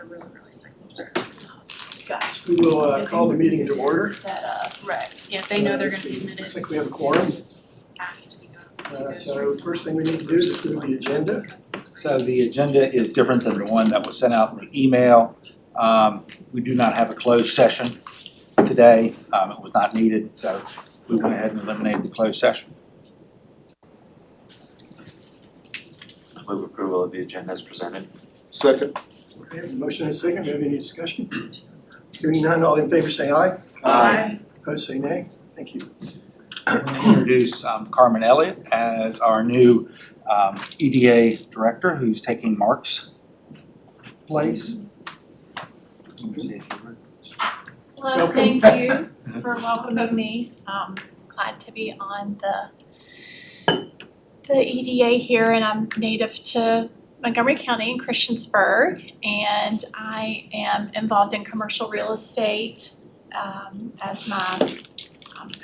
really, really sick. Gotcha. We will call the meeting to order. Set up. Right, yeah, they know they're gonna be Looks minutes like we have a quorum. asked to be done. So first thing we need to do is approve the agenda. So the agenda is different than the one that was sent out in the email. We do not have a closed session today. It was not needed, so we went ahead and eliminated the closed session. Move approval of the agenda as presented. Second. Okay, a motion and a second. Do we have any discussion? Hearing none, all in favor say aye. Aye. Opposed say nay. Thank you. I'm going to introduce Carmen Elliott as our new EDA director, who's taking Mark's place. Let me see if you heard. Hello, Welcome. thank you for welcoming me. Glad to be on the EDA here, and I'm native to Montgomery County in Christiansburg, and I am involved in commercial real estate as my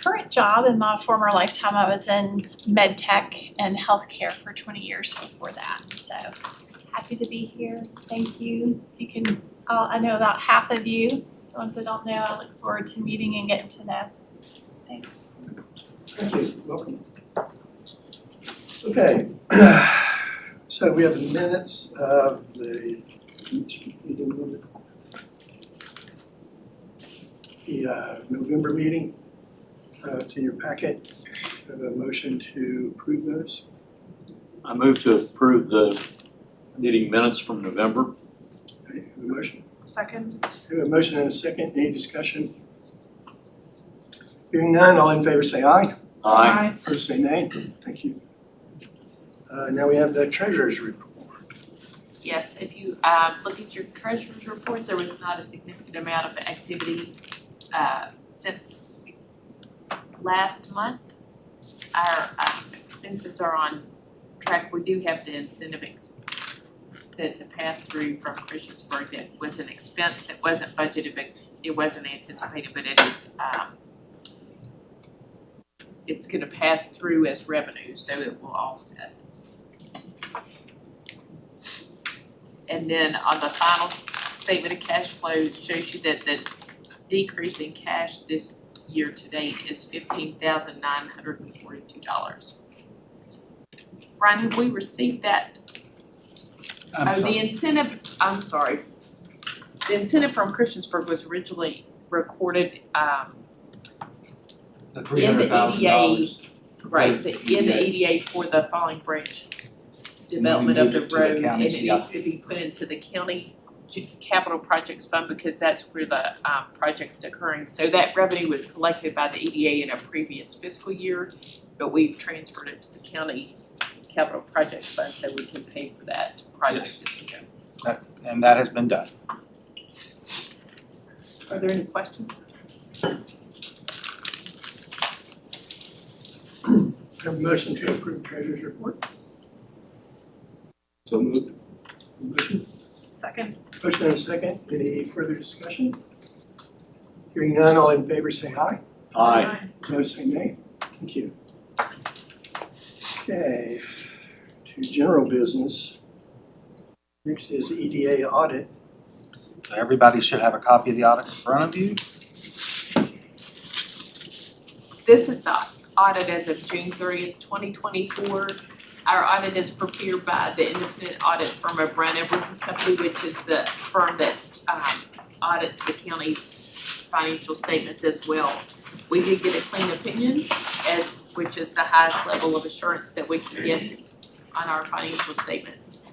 current job. In my former lifetime, I was in med tech and healthcare for 20 years before that. So happy to be here. Thank you. You can. I know about half of you. The ones that don't know, I look forward to meeting and getting to know. Thanks. Thank you. Welcome. Okay. So we have the minutes of the meeting. The November meeting. It's in your packet. We have a motion to approve those. I move to approve the meeting minutes from November. Okay, have a motion. Second. We have a motion and a second. Any discussion? Hearing none, all in favor say aye. Aye. Opposed say nay. Thank you. Now we have the treasurer's report. Yes, if you look at your treasurer's report, there was not a significant amount of activity since last month. Our expenses are on track. We do have the incentive that's a pass-through from Christiansburg that was an expense that wasn't budgeted, but it wasn't anticipated, but it is it's gonna pass through as revenue, so it will offset. And then on the final statement of cash flows shows you that the decrease in cash this year to date is $15,942. Brian, have we received that? The incentive, I'm sorry. The incentive from Christiansburg was originally recorded, The in the $300,000. right, in the EDA for the Falling Branch development of the moved it to the road, and county it CIP. needs to be put into the county capital projects fund because that's where the project's occurring. So that revenue was collected by the EDA in a previous fiscal year, but we've transferred it to the county capital projects fund so we can pay for that project. And that has been done. Are there any questions? Have a motion to approve the treasurer's report. So moved. Motion. Second. Motion and a second. Any further discussion? Hearing none, all in favor say aye. Aye. Opposed say nay. Thank you. Okay, to general business. Next is EDA audit. So everybody should have a copy of the audit in front of you. This is the audit as of June 30th, 2024. Our audit is prepared by the independent audit firm of Brown Edwards Company, which is the firm that audits the county's financial statements as well. We did get a clean opinion, which is the highest level of assurance that we can get on our financial statements.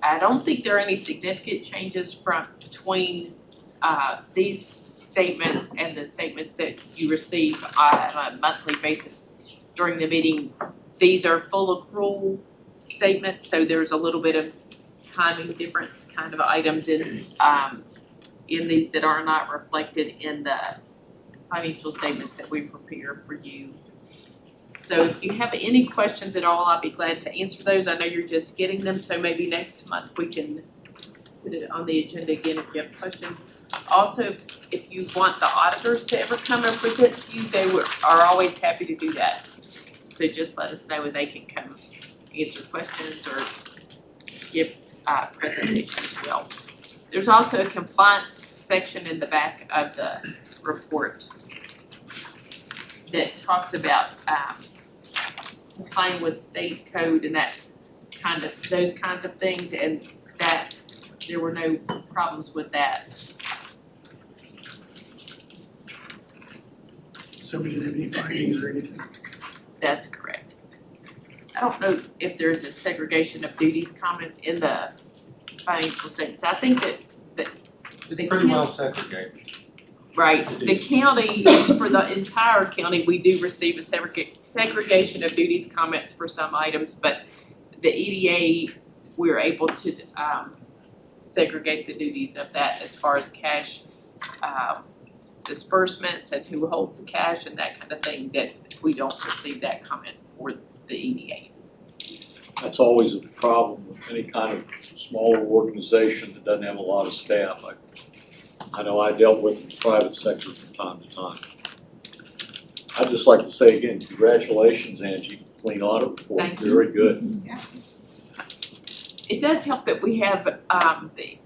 I don't think there are any significant changes between these statements and the statements that you receive on a monthly basis during the meeting. These are full accrual statements, so there's a little bit of timing difference kind of items in these that are not reflected in the financial statements that we prepare for you. So if you have any questions at all, I'd be glad to answer those. I know you're just getting them, so maybe next month we can put it on the agenda again if you have questions. Also, if you want the auditors to ever come and present to you, they are always happy to do that. So just let us know and they can come answer questions or give presentations as well. There's also a compliance section in the back of the report that talks about complying with state code and that those kinds of things, and that there were no problems with that. So we didn't have any findings or anything? That's correct. I don't know if there's a segregation of duties comment in the financial statements. I think that, It's pretty well segregated. right, The the duties. county, for the entire county, we do receive a segregation of duties comments for some items, but the EDA, we're able to segregate the duties of that as far as cash disbursements and who holds the cash and that kind of thing, that we don't receive that comment for the EDA. That's always a problem with any kind of smaller organization that doesn't have a lot of staff. I know I dealt with the private sector from time to time. I'd just like to say again, congratulations, Angie, clean audit report, Thank you. very good. It does help that we have the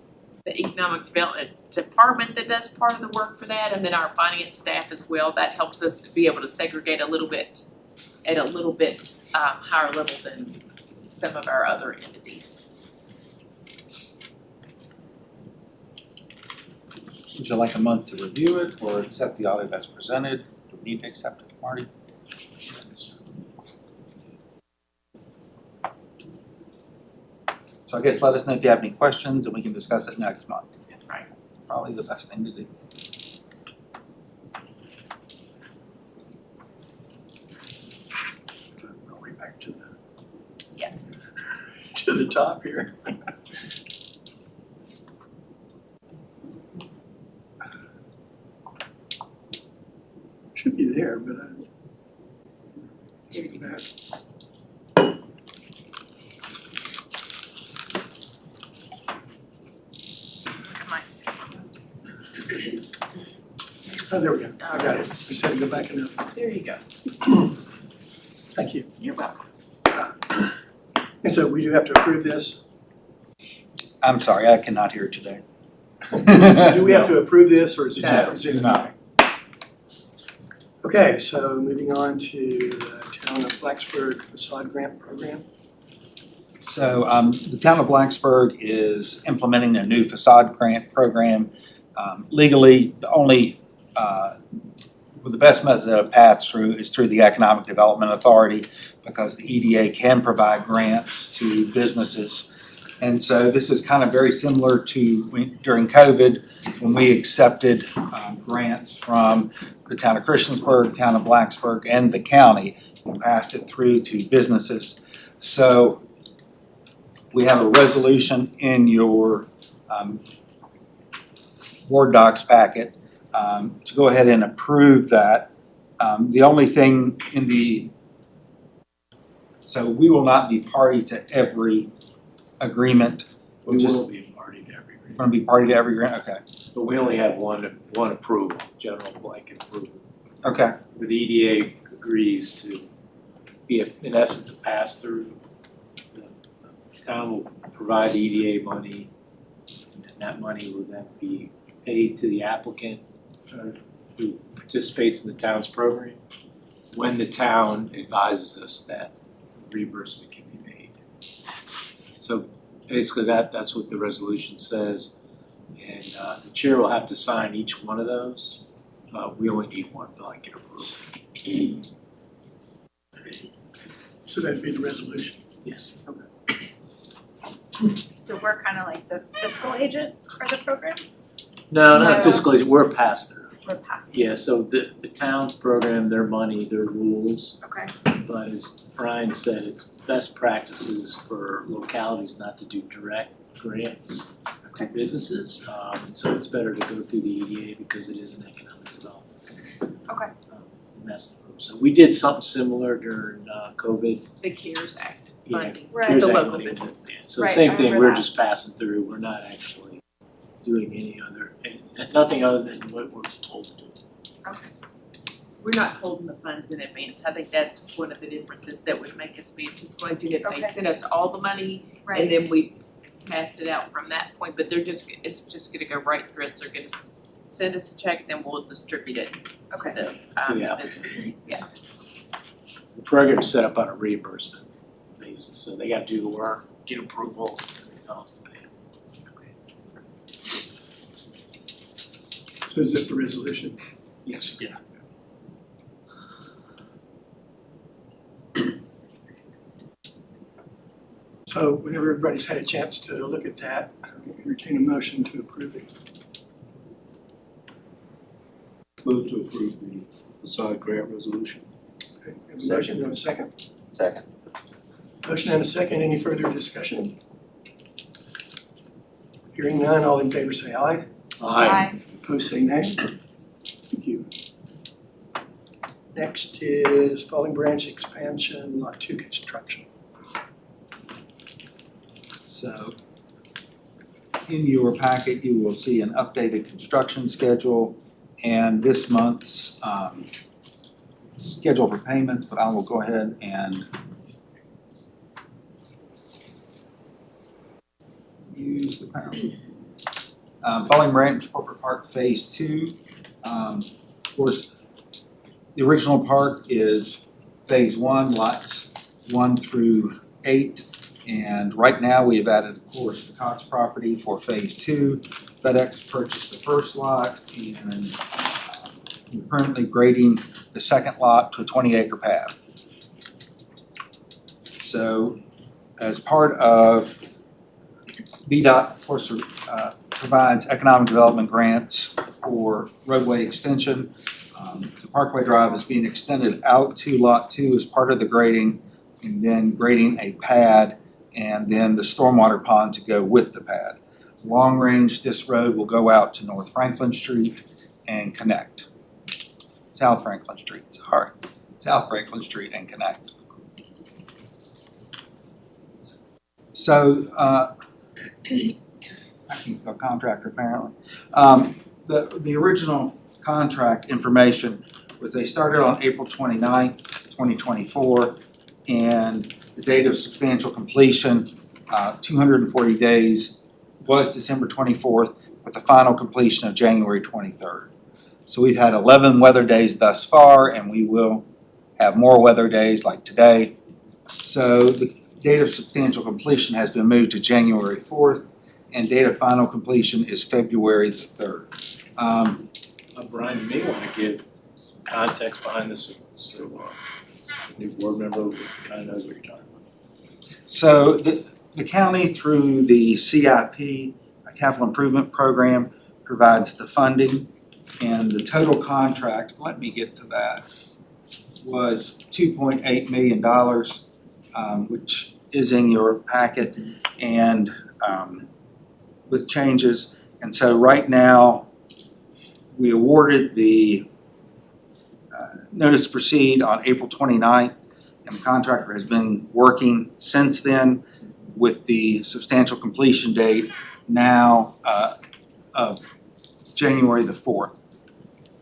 economic development department that does part of the work for that, and then our finance staff as well. That helps us be able to segregate a little bit at a little bit higher level than some of our other entities. Would you like a month to review it or accept the audit as presented? Do we need to accept it, Marty? So I guess let us know if you have any questions and we can discuss it next month. Right. Probably the best thing to do. Are we back to the? Yeah. To the top here. Should be there, but I don't. Here you go. Come on. Oh, there we go, I got it, just had to go back enough. There you go. Thank you. You're welcome. And so we do have to approve this? I'm sorry, I cannot hear today. Do we have to approve this or is it just No, presented? no. Okay, so moving on to the Town of Blacksburg Facade Grant Program. So the town of Blacksburg is implementing a new facade grant program. Legally, the only, the best method of path through is through the Economic Development Authority, because the EDA can provide grants to businesses. And so this is kind of very similar to during COVID, when we accepted grants from the town of Christiansburg, town of Blacksburg, and the county, and passed it through to businesses. So we have a resolution in your Word docs packet to go ahead and approve that. The only thing in the, so we will not be party to every agreement. We will be a party to every We're agreement, gonna be party to every grant, okay, but we only have one approval, general blanket approval. okay, The EDA agrees to be, in essence, a pass-through. The town will provide EDA money, and then that money will then be paid to the applicant who participates in the town's program when the town advises us that reimbursement can be made. So basically that's what the resolution says, and the chair will have to sign each one of those. We only need one blanket approval. So that'd be the resolution. Yes. So we're kind of like the fiscal agent for the program? No, No. not fiscally, we're pass-through. We're past. Yeah, so the town's program, their money, their rules, Okay. but as Brian said, it's best practices for localities not to do direct grants to businesses. And so it's better to go through the EDA because it is an economic development. Okay. And that's, so we did something similar during COVID. The CARES Act Yeah, funding, Right. CARES the Act local money, businesses. yeah. So Right, same I thing, remember we're that. just passing through, we're not actually doing any other, and nothing other than what we're told to do. We're not holding the funds in advance. I think that's one of the differences that would make us be a fiscal agent if they Okay. sent us all the money and Right. then we passed it out from that point, but it's just gonna go right through us. They're gonna send us a check, then we'll distribute it to Okay. the To the business. Yeah. The program's set up on a reimbursement basis, so they gotta do the work, get approval, and tell us to pay. So is this the resolution? Yes. Yeah. So whenever everybody's had a chance to look at that, entertain a motion to approve it. Move to approve the facade grant resolution. Okay, we have a motion, and a second. Second. Motion and a second, any further discussion? Hearing none, all in favor say aye. Opposed say nay. Thank you. Next is Falling Branch expansion, lot 2 construction. So in your packet, you will see an updated construction schedule and this month's schedule for payments, but I will go ahead and use the power. Falling Branch Corporate Park Phase 2. Of course, the original park is Phase 1, lots 1 through 8. And right now, we have added, of course, the Cox property for Phase 2. FedEx purchased the first lot, and we're currently grading the second lot to a 20-acre pad. So as part of VDOT, of course, provides economic development grants for roadway extension. The Parkway Drive is being extended out to Lot 2 as part of the grading, and then grading a pad, and then the stormwater pond to go with the pad. Long range, this road will go out to North Franklin Street and connect. South Franklin Street and connect. So, I can go contractor apparently. The original contract information was they started on April 29th, 2024, and the date of substantial completion, 240 days, was December 24th, with the final completion of January 23rd. So we've had 11 weather days thus far, and we will have more weather days like today. So the date of substantial completion has been moved to January 4th, and date of final completion is February the 3rd. Brian, you may wanna give some context behind this, so the new board member kinda knows what you're talking about. So the county, through the CIP, Capital Improvement Program, provides the funding, and the total contract, let me get to that, was $2.8 million, which is in your packet, and with changes. And so right now, we awarded the notice to proceed on April 29th, and the contractor has been working since then with the substantial completion date now of January the 4th.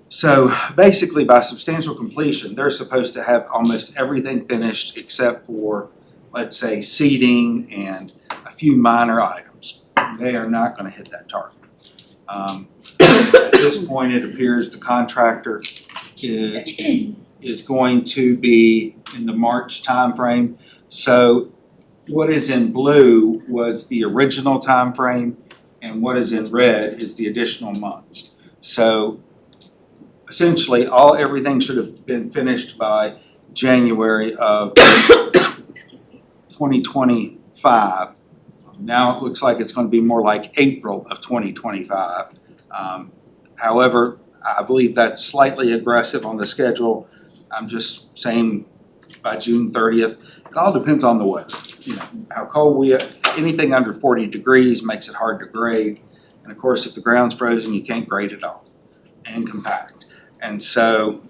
So basically, by substantial completion, they're supposed to have almost everything finished except for, let's say, seating and a few minor items. They are not going to hit that target. At this point, it appears the contractor is going to be in the March timeframe. So what is in blue was the original timeframe, and what is in red is the additional months. So essentially, everything should have been finished by January of 2025. Now it looks like it's going to be more like April of 2025. However, I believe that's slightly aggressive on the schedule. I'm just saying by June 30th. It all depends on the weather. You know, how cold anything under 40 degrees makes it hard to grade. And of course, if the ground's frozen, you can't grade at all and compact. And so,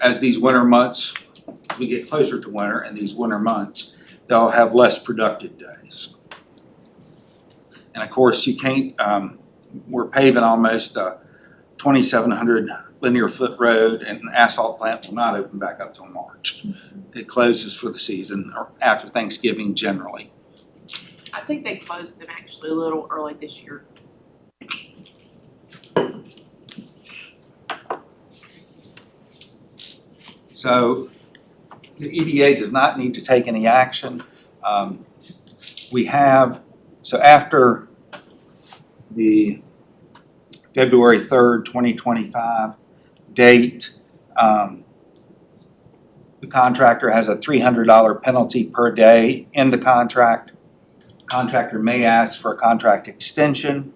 as these winter months, as we get closer to winter and these winter months, they'll have less productive days. And of course, you can't, we're paving almost 2,700 linear foot road, and an asphalt plant will not open back up till March. It closes for the season or after Thanksgiving generally. I think they closed them actually a little early this year. So the EDA does not need to take any action. We have, so after the February 3rd, 2025 date, the contractor has a $300 penalty per day in the contract. Contractor may ask for a contract extension,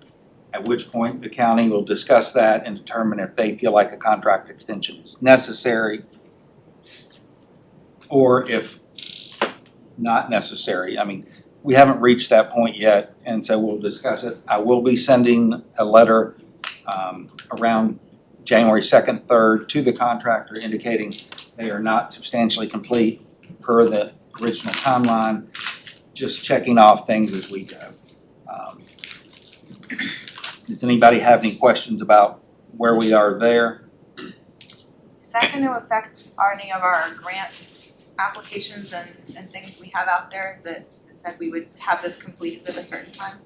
at which point the county will discuss that and determine if they feel like a contract extension is necessary or if not necessary. I mean, we haven't reached that point yet, and so we'll discuss it. I will be sending a letter around January 2nd, 3rd to the contractor indicating they are not substantially complete per the original timeline, just checking off things as we go. Does anybody have any questions about where we are there? Is that going to affect any of our grant applications and things we have out there that said we would have this completed at a certain time?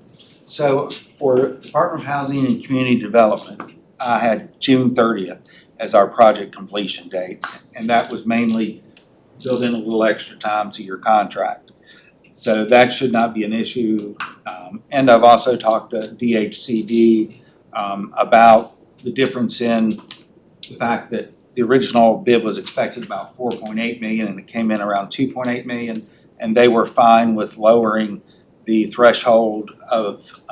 So for Department of Housing and Community Development, I had June 30th as our project completion date, and that was mainly build in a little extra time to your contract. So that should not be an issue. And I've also talked to DHCD about the difference in the fact that the original bid was expected about 4.8 million and it came in around 2.8 million, and they were fine with lowering the threshold of,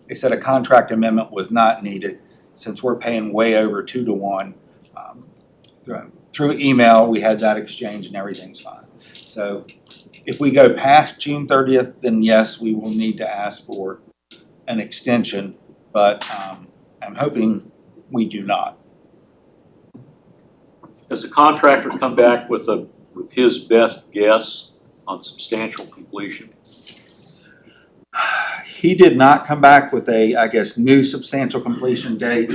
they said a contract amendment was not needed since we're paying way over 2 to 1. Through email, we had that exchange and everything's fine. So if we go past June 30th, then yes, we will need to ask for an extension, but I'm hoping we do not. Has the contractor come back with his best guess on substantial completion? He did not come back with a, I guess, new substantial completion date.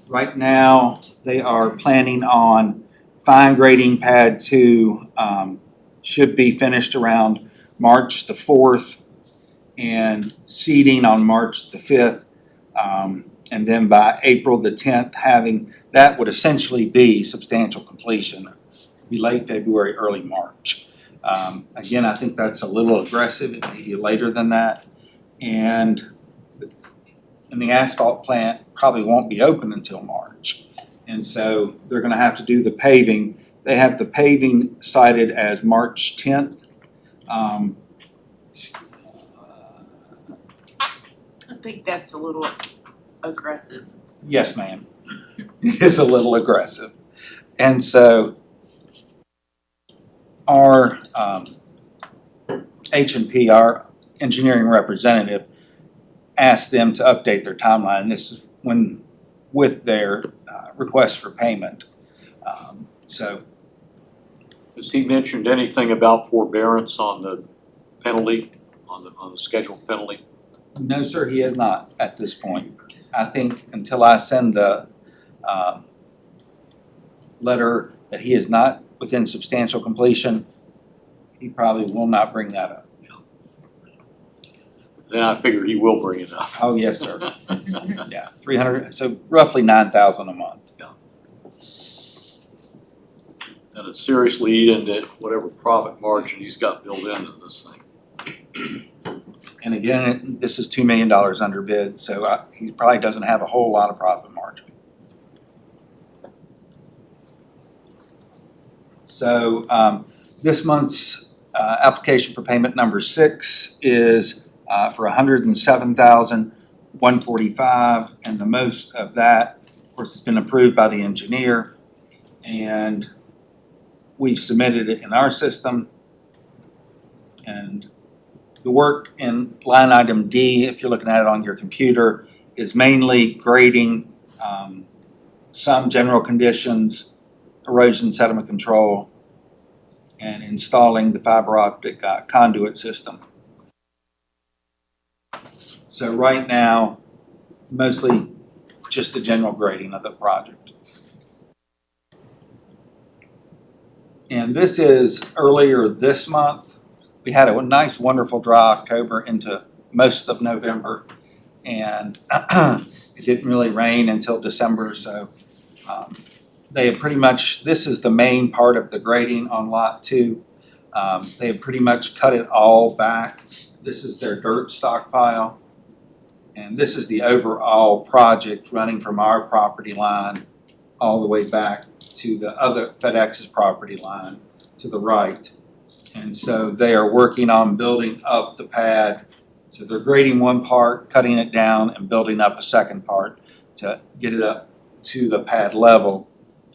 Right now, they are planning on fine grading pad 2, should be finished around March the 4th, and seeding on March the 5th. And then by April the 10th, having, that would essentially be substantial completion, be late February, early March. Again, I think that's a little aggressive. It may be later than that. And the asphalt plant probably won't be open until March. And so they're gonna have to do the paving. They have the paving cited as March 10th. I think that's a little aggressive. Yes, ma'am. It is a little aggressive. And so our H&P, our engineering representative, asked them to update their timeline. And this is when, with their request for payment. So Has he mentioned anything about forbearance on the penalty, on the scheduled penalty? no, sir, he has not at this point. I think until I send the letter that he is not within substantial completion, he probably will not bring that up. Then I figure he will bring it up. Oh, yes, sir. Yeah, 300, so roughly 9,000 a month. And it seriously eat into whatever profit margin he's got built into this thing. And again, this is $2 million under bid, so he probably doesn't have a whole lot of profit margin. So this month's application for payment number 6 is for $107,145, and the most of that, of course, has been approved by the engineer, and we've submitted it in our system. And the work in line item D, if you're looking at it on your computer, is mainly grading, some general conditions, erosion sediment control, and installing the fiber optic conduit system. So right now, mostly just the general grading of the project. And this is earlier this month. We had a nice, wonderful dry October into most of November. And it didn't really rain until December, so they have pretty much, this is the main part of the grading on Lot 2. They have pretty much cut it all back. This is their dirt stockpile. And this is the overall project running from our property line all the way back to the other FedEx's property line to the right. And so they are working on building up the pad. So they're grading one part, cutting it down, and building up a second part to get it up to the pad level.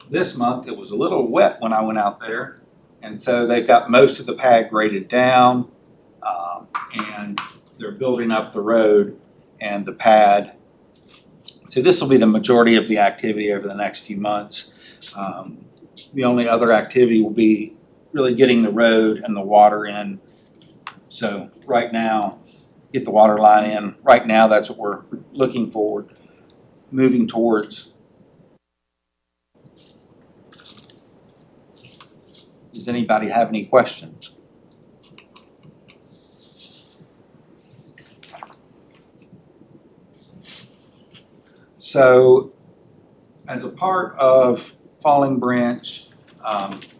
This month, it was a little wet when I went out there. And so they've got most of the pad graded down, and they're building up the road and the pad. So this will be the majority of the activity over the next few months. The only other activity will be really getting the road and the water in. So right now, get the water line in. Right now, that's what we're looking forward, moving towards. Does anybody have any questions? So, as a part of Falling Branch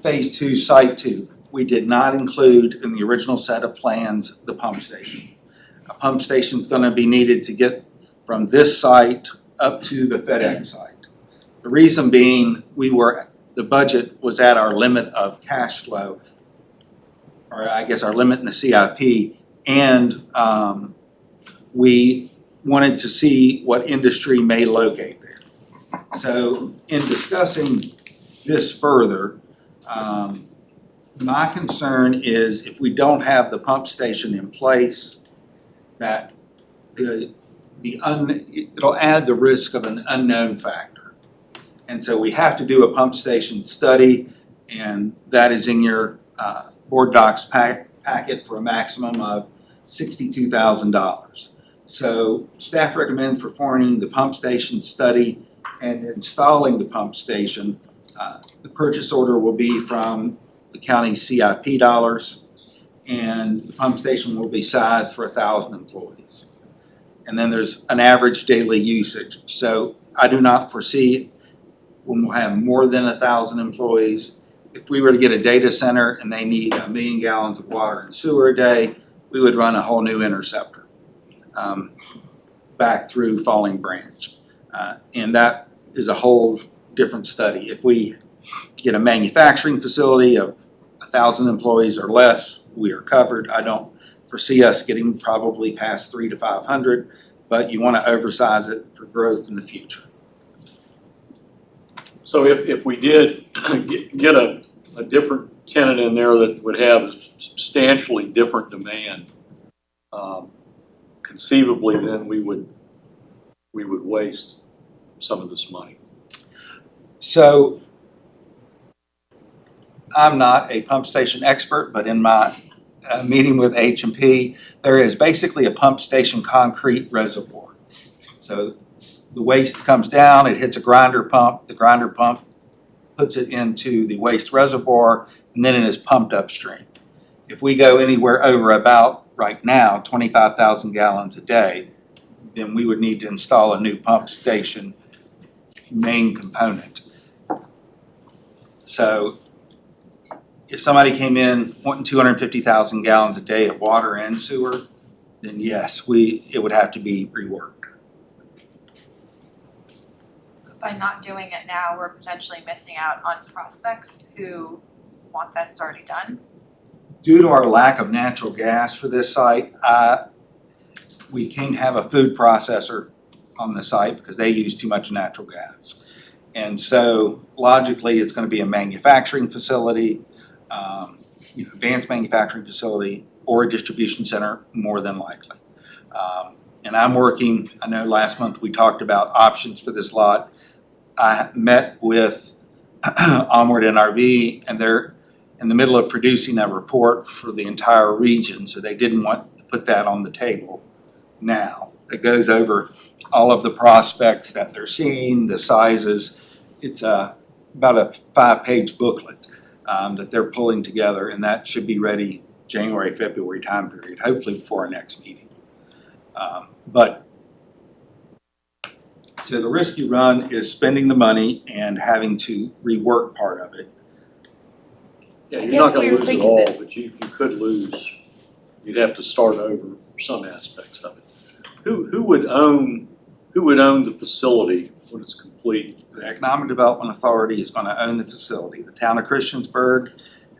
Phase 2, Site 2, we did not include in the original set of plans the pump station. A pump station is going to be needed to get from this site up to the FedEx site. The reason being, the budget was at our limit of cash flow, or I guess our limit in the CIP, and we wanted to see what industry may locate there. So in discussing this further, my concern is if we don't have the pump station in place, that it'll add the risk of an unknown factor. And so we have to do a pump station study, and that is in your board docs packet for a maximum of $62,000. So staff recommends performing the pump station study and installing the pump station. The purchase order will be from the county CIP dollars, and the pump station will be sized for 1,000 employees. And then there's an average daily usage. So I do not foresee when we'll have more than 1,000 employees. If we were to get a data center and they need 1 million gallons of water and sewer a day, we would run a whole new interceptor back through Falling Branch. And that is a whole different study. If we get a manufacturing facility of 1,000 employees or less, we are covered. I don't foresee us getting probably past 300 to 500, but you want to oversize it for growth in the future. So if we did get a different tenant in there that would have substantially different demand, conceivably then we would waste some of this money. So I'm not a pump station expert, but in my meeting with H&P, there is basically a pump station concrete reservoir. So the waste comes down, it hits a grinder pump, the grinder pump puts it into the waste reservoir, and then it is pumped upstream. If we go anywhere over about, right now, 25,000 gallons a day, then we would need to install a new pump station main component. So if somebody came in wanting 250,000 gallons a day of water and sewer, then yes, it would have to be reworked. By not doing it now, we're potentially missing out on prospects who want that already done. Due to our lack of natural gas for this site, we can't have a food processor on the site because they use too much natural gas. And so logically, it's going to be a manufacturing facility, advanced manufacturing facility, or a distribution center, more than likely. And I'm working, I know last month we talked about options for this lot. I met with Onward NRV, and they're in the middle of producing a report for the entire region, so they didn't want to put that on the table now. It goes over all of the prospects that they're seeing, the sizes. It's about a 5-page booklet that they're pulling together, and that should be ready January, February time period, hopefully before our next meeting. But, so the risk you run is spending the money and having to rework part of it. Yeah, I you're guess not gonna we were lose it thinking all, that- but you could lose, you'd have to start over some aspects of it. Who would own the facility when it's complete? The Economic Development Authority is gonna own the facility. The town of Christiansburg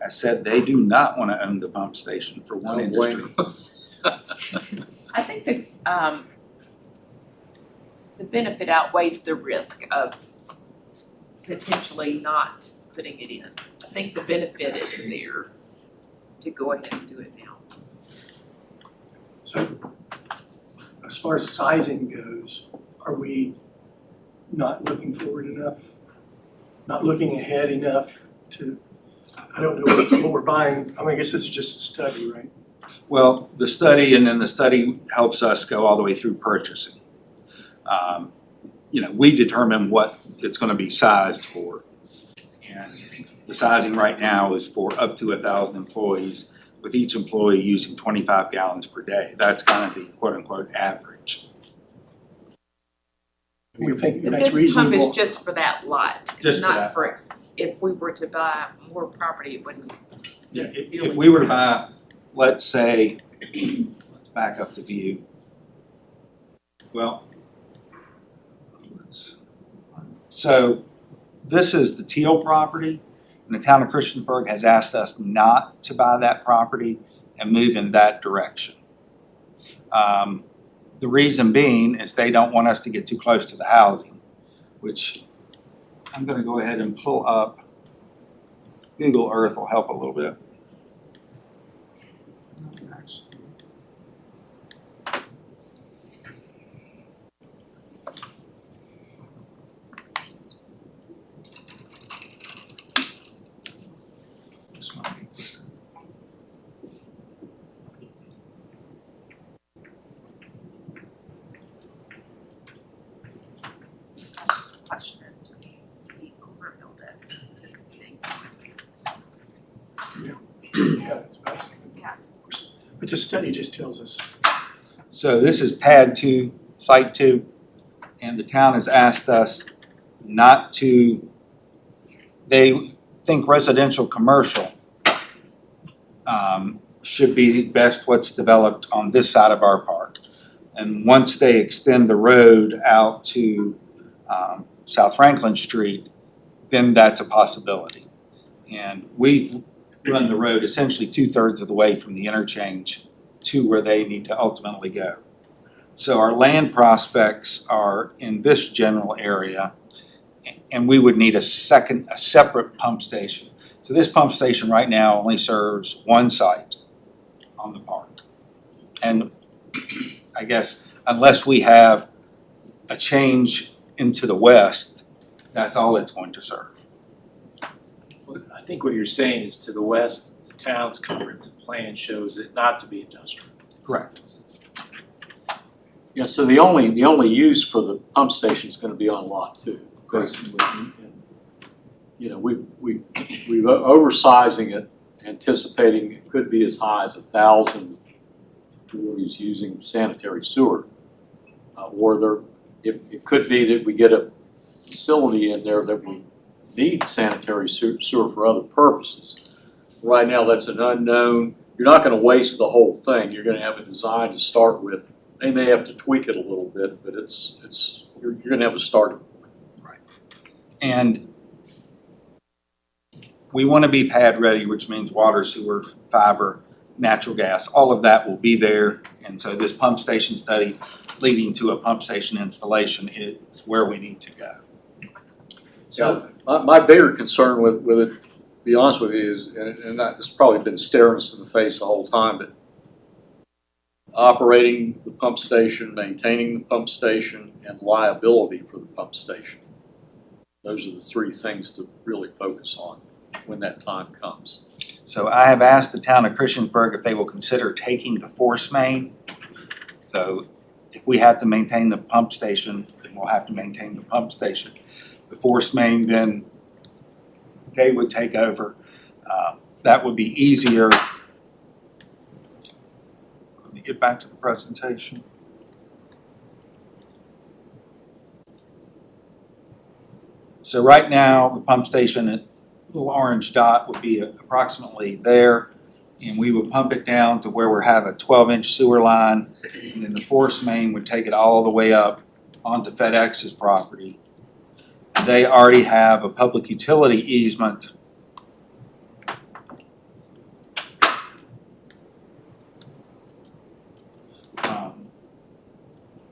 has said they do not wanna own the pump station for one I don't blame industry. I think the benefit outweighs the risk of potentially not putting it in. I think the benefit is there to go ahead and do it now. So as far as sizing goes, are we not looking forward enough? Not looking ahead enough to, I don't know what we're buying. I mean, I guess this is just a study, right? Well, the study, and then the study helps us go all the way through purchasing. We determine what it's gonna be sized for. And the sizing right now is for up to 1,000 employees, with each employee using 25 gallons per day. That's kind of the quote-unquote average. We think But that's this pump reasonable. is just for that lot, Just it's for not that for, if we were to buy more property, it wouldn't Yeah, necessarily. if we were to buy, let's say, let's back up the view. Well, so this is the Teal property, and the town of Christiansburg has asked us not to buy that property and move in that direction. The reason being is they don't want us to get too close to the housing, which I'm gonna go ahead and pull up. Google Earth will help a little bit. This might be quicker. Question is, do we overbuild it? Is it getting Yeah, that's basically. Yeah. But the study just tells us, So this is pad 2, site 2, and the town has asked us not to, they think residential commercial should be best what's developed on this side of our park. And once they extend the road out to South Franklin Street, then that's a possibility. And we've run the road essentially 2/3 of the way from the interchange to where they need to ultimately go. So our land prospects are in this general area, and we would need a separate pump station. So this pump station right now only serves one site on the park. And I guess unless we have a change into the west, that's all it's going to serve. I think what you're saying is to the west, the town's comprehensive plan shows it not to be industrial. Correct. Yeah, so the only use for the pump station is gonna be on lot 2. Basically. We've oversizing it, anticipating it could be as high as 1,000 employees using sanitary sewer. It could be that we get a facility in there that we need sanitary sewer for other purposes. Right now, that's an unknown. You're not gonna waste the whole thing. You're gonna have a design to start with. They may have to tweak it a little bit, but you're gonna have a starting point. Right. And we want to be pad ready, which means water, sewer, fiber, natural gas, all of that will be there. And so this pump station study leading to a pump station installation is where we need to go. So my bigger concern with it, to be honest with you, is, and it's probably been staring us in the face the whole time, but operating the pump station, maintaining the pump station, and liability for the pump station. Those are the 3 things to really focus on when that time comes. So I have asked the town of Christiansburg if they will consider taking the force main. So if we have to maintain the pump station, then we'll have to maintain the pump station. The force main, then they would take over. That would be easier. Let me get back to the presentation. So right now, the pump station, the little orange dot would be approximately there. And we would pump it down to where we have a 12-inch sewer line. And then the force main would take it all the way up onto FedEx's property. They already have a public utility easement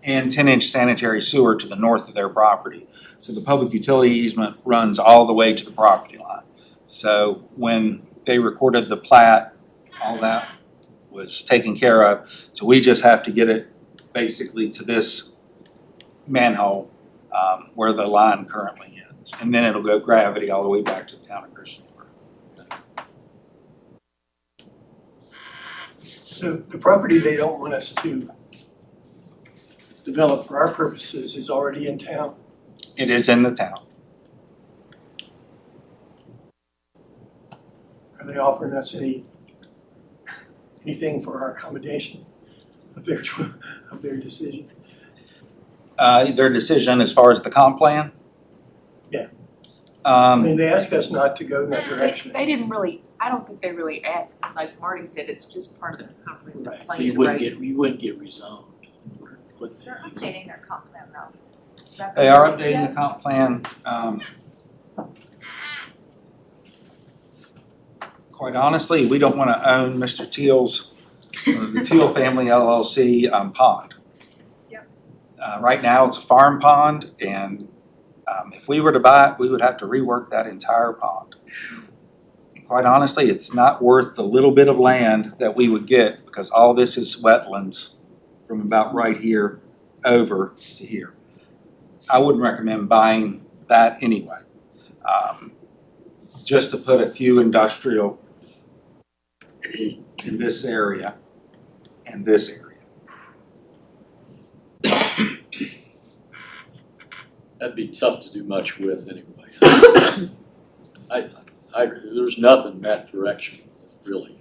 and 10-inch sanitary sewer to the north of their property. So the public utility easement runs all the way to the property line. So when they recorded the plat, all that was taken care of. So we just have to get it basically to this manhole where the line currently ends. And then it'll go gravity all the way back to the town of Christiansburg. So the property they don't want us to develop for our purposes is already in town. It is in the town. Are they offering us anything for our accommodation of their decision? Their decision as far as the comp plan? Yeah. I Um, mean, they ask us not to go in that direction. They didn't really, I don't think they really asked, because like Marty said, it's just part of the comprehensive plan, Right, right? so you wouldn't get rezoned in order to put They're that. updating their comp plan though. Is that They are released updating yet? the comp plan. Quite honestly, we don't want to own Mr. Teal's, the Teal Family LLC pond. Yep. Right now, it's a farm pond, and if we were to buy it, we would have to rework that entire pond. And quite honestly, it's not worth the little bit of land that we would get, because all this is wetlands from about right here over to here. I wouldn't recommend buying that anyway. Just to put a few industrial in this area and this area. That'd be tough to do much with anyway. There's nothing in that direction, really.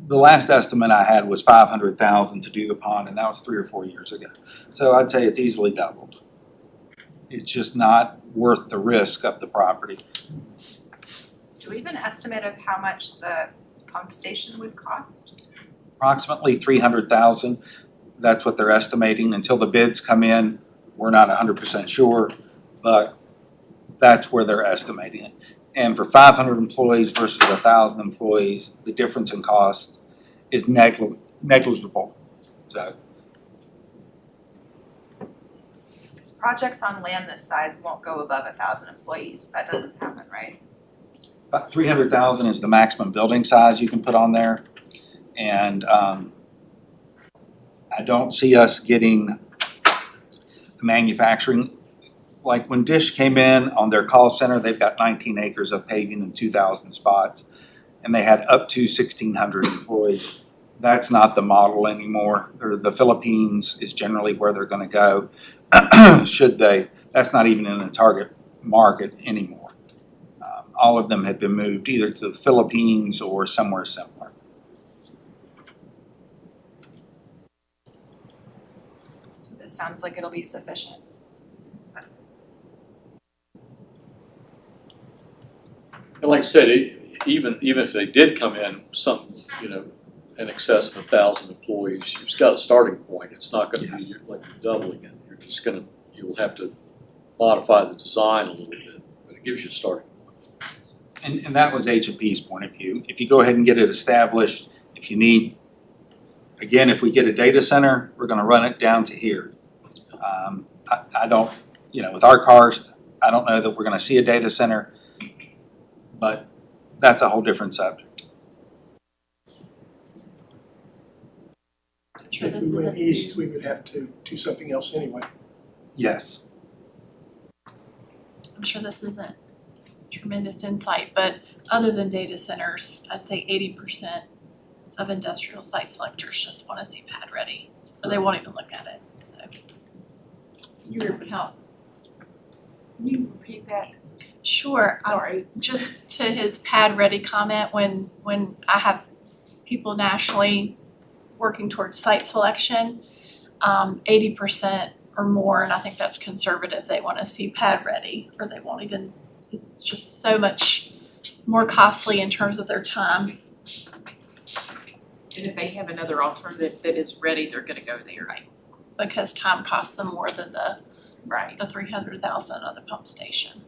The last estimate I had was 500,000 to do the pond, and that was 3 or 4 years ago. So I'd say it's easily doubled. It's just not worth the risk of the property. Do we have an estimate of how much the pump station would cost? Approximately 300,000, that's what they're estimating. Until the bids come in, we're not 100% sure, but that's where they're estimating it. And for 500 employees versus 1,000 employees, the difference in cost is negligible. So Because projects on land this size won't go above 1,000 employees. That doesn't happen, right? about 300,000 is the maximum building size you can put on there. And I don't see us getting manufacturing. Like when Dish came in on their call center, they've got 19 acres of paving and 2,000 spots. And they had up to 1,600 employees. That's not the model anymore. The Philippines is generally where they're gonna go, should they. That's not even in the target market anymore. All of them have been moved either to the Philippines or somewhere similar. So this sounds like it'll be sufficient. And like I said, even if they did come in some, in excess of 1,000 employees, you've got a starting point. It's not gonna Yes. be like you're doubling it. You'll have to modify the design a little bit, but it gives you a starting point. And that was H&P's point of view. If you go ahead and get it established, if you need, again, if we get a data center, we're gonna run it down to here. I don't, with our cars, I don't know that we're gonna see a data center, but that's a whole different subject. I'm sure If this we isn't went east, we would have to do something else anyway. Yes. I'm sure this isn't tremendous insight, but other than data centers, I'd say 80% of industrial site selectors just wanna see pad ready, or they won't even look at it, so. You're, Help. can you repeat that? Sure, Sorry. just to his pad ready comment, when I have people nationally working towards site selection, 80% or more, and I think that's conservative. They wanna see pad ready, or they won't even, it's just so much more costly in terms of their time. And if they have another alternative that is ready, they're gonna go there. Right. Because time costs them more than the Right. 300,000 of the pump station.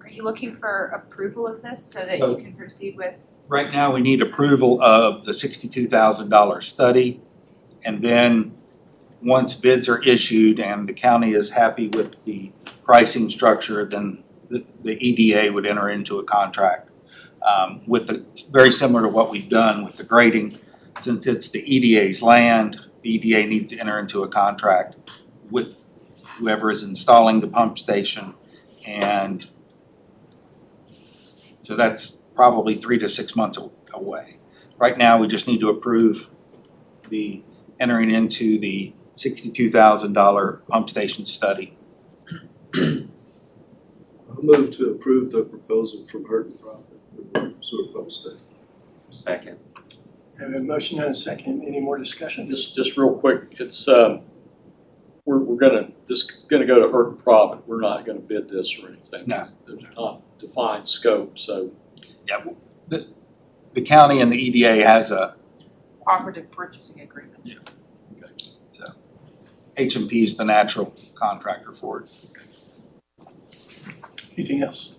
Are you looking for approval of this so that So- you can proceed with? Right now, we need approval of the $62,000 study. And then, once bids are issued and the county is happy with the pricing structure, then the EDA would enter into a contract with the, very similar to what we've done with the grading. Since it's the EDA's land, the EDA needs to enter into a contract with whoever is installing the pump station. And so that's probably 3 to 6 months away. Right now, we just need to approve the entering into the $62,000 pump station study. I'll move to approve the proposal from Hurt and Profit for the sewer pump station. Second. I have a motion and a second. Any more discussion? Just real quick, it's, we're gonna, this is gonna go to Hurt and Profit, we're not gonna bid this or anything. No. There's not defined scope, so. Yeah, the county and the EDA has a, Cooperative purchasing agreement. so H&P is the natural contractor for it. Anything else?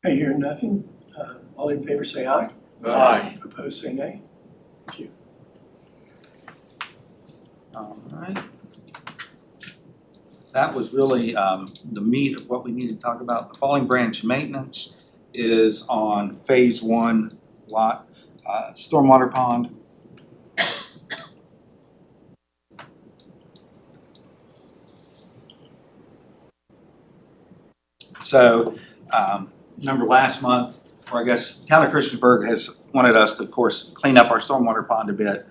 I hear nothing. All in favor say aye. Aye. Opposed say nay. Thank you. Alright. That was really the meat of what we needed to talk about. The Falling Branch maintenance is on phase 1 lot, stormwater pond. So, remember last month, or I guess Town of Christiansburg has wanted us to, of course, clean up our stormwater pond a bit.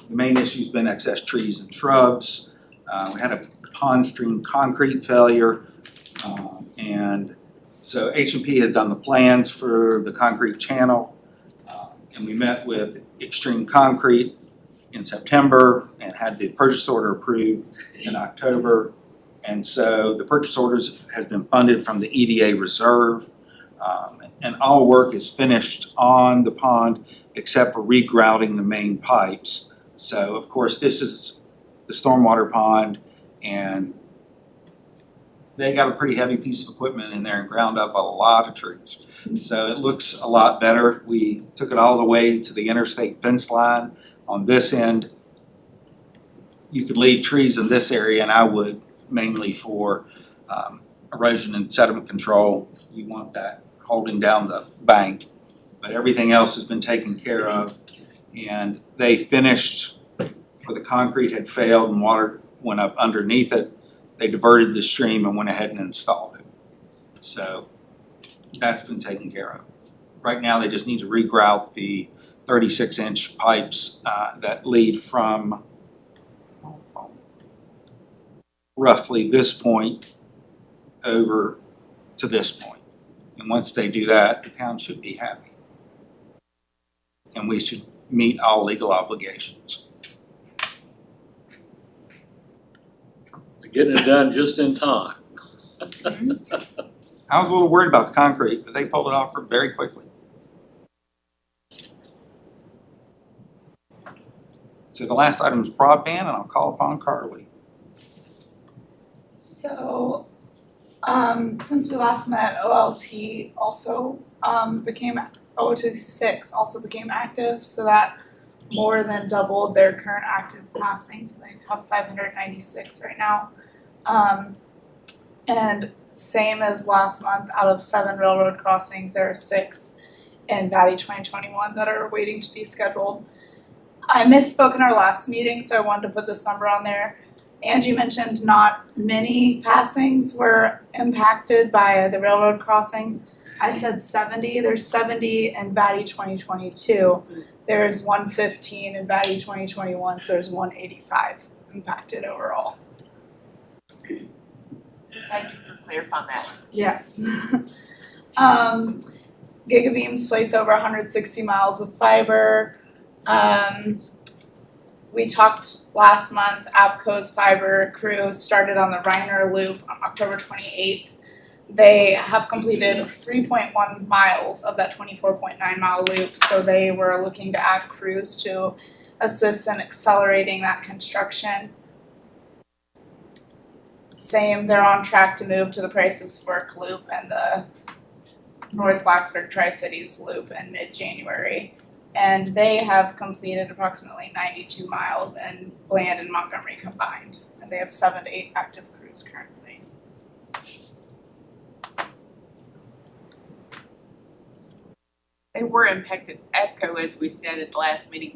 The main issue's been excess trees and shrubs. We had a pond stream concrete failure. And so H&P has done the plans for the concrete channel. And we met with Extreme Concrete in September and had the purchase order approved in October. And so the purchase orders has been funded from the EDA reserve. And all work is finished on the pond except for regrouting the main pipes. So of course, this is the stormwater pond, and they got a pretty heavy piece of equipment in there and ground up a lot of trees. So it looks a lot better. We took it all the way to the interstate fence line. On this end, you could leave trees in this area, and I would, mainly for erosion and sediment control. You want that holding down the bank, but everything else has been taken care of. And they finished where the concrete had failed and water went up underneath it. They diverted the stream and went ahead and installed it. So that's been taken care of. Right now, they just need to regrout the 36-inch pipes that lead from roughly this point over to this point. And once they do that, the town should be happy. And we should meet all legal obligations. They're getting it done just in time. I was a little worried about the concrete, but they pulled it off very quickly. So the last item is broadband, and I'll call upon Carly. So, since we last met, OLT also became, OLT 6 also became active, so that more than doubled their current active passing, so they have 596 right now. And same as last month, out of 7 railroad crossings, there are 6 in VATI 2021 that are waiting to be scheduled. I misspoke in our last meeting, so I wanted to put this number on there. Angie mentioned not many passings were impacted by the railroad crossings. I said 70, there's 70 in VATI 2022. There's 115 in VATI 2021, so there's 185 impacted overall. Thank you for clarifying that. Yes. Gigabeams place over 160 miles of fiber. we talked last month, APCO's fiber crew started on the Reiner Loop on October 28th. They have completed 3.1 miles of that 24.9 mile loop, so they were looking to add crews to assist in accelerating that construction. Same, they're on track to move to the Prices Fork Loop and the North Blacksburg Tri-Cities Loop in mid-January. And they have completed approximately 92 miles in Bland and Montgomery combined. And they have 7 to 8 active crews currently. They were impacted, APCO, as we said at the last meeting,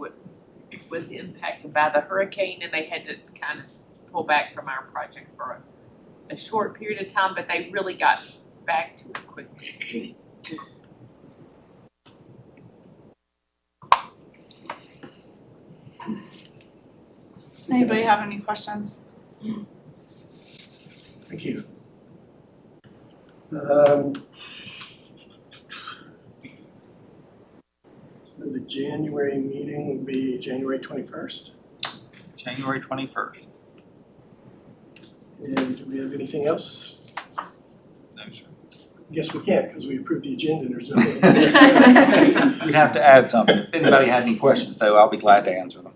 was impacted by the hurricane, and they had to kind of pull back from our project for a short period of time, but they really got back to it quickly. Does anybody have any questions? Thank you. The January meeting will be January 21st. January 21st. And do we have anything else? No, sir. Guess we can't because we approved the agenda and there's no. We'd have to add something. If anybody had any questions though, I'll be glad to answer them.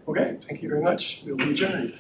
Okay, thank you very much. We'll be adjourned.